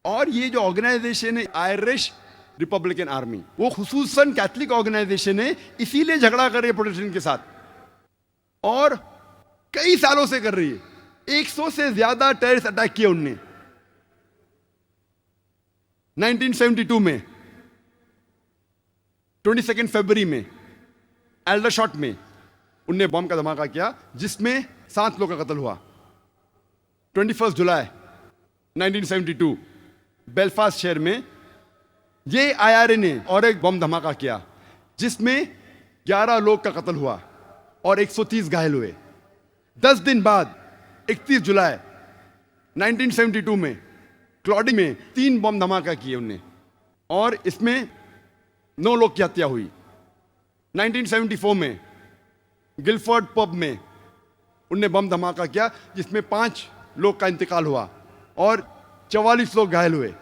और ये जो ऑर्गेनाइजेशन है आयरिश रिपब्लिकन आर्मी, वो खुसूसन कैथलिक ऑर्गेनाइजेशन है, इसीलिए झगड़ा कर रही है प्रोटेस्टेंट के साथ और कई सालों से कर रही है। 100 से ज्यादा टेररिस्ट अटैक किए उनने। 1972 में 22 फरवरी में एल्डरशॉट में उनने बम का धमाका किया जिसमें 7 लोगों का कत्ल हुआ। 21 जुलाई 1972 बेलफास्ट शहर में ये आईआरए ने और एक बम धमाका किया जिसमें 11 लोग का कत्ल हुआ और 130 घायल हुए। 10 दिन बाद 31 जुलाई 1972 में क्लॉडी में 3 बम धमाका किए उनने और इसमें 9 लोग की हत्या हुई। 1974 में गिलफोर्ड पब में उनने बम धमाका किया जिसमें 5 लोग का इंतकाल हुआ और 44 लोग घायल हुए।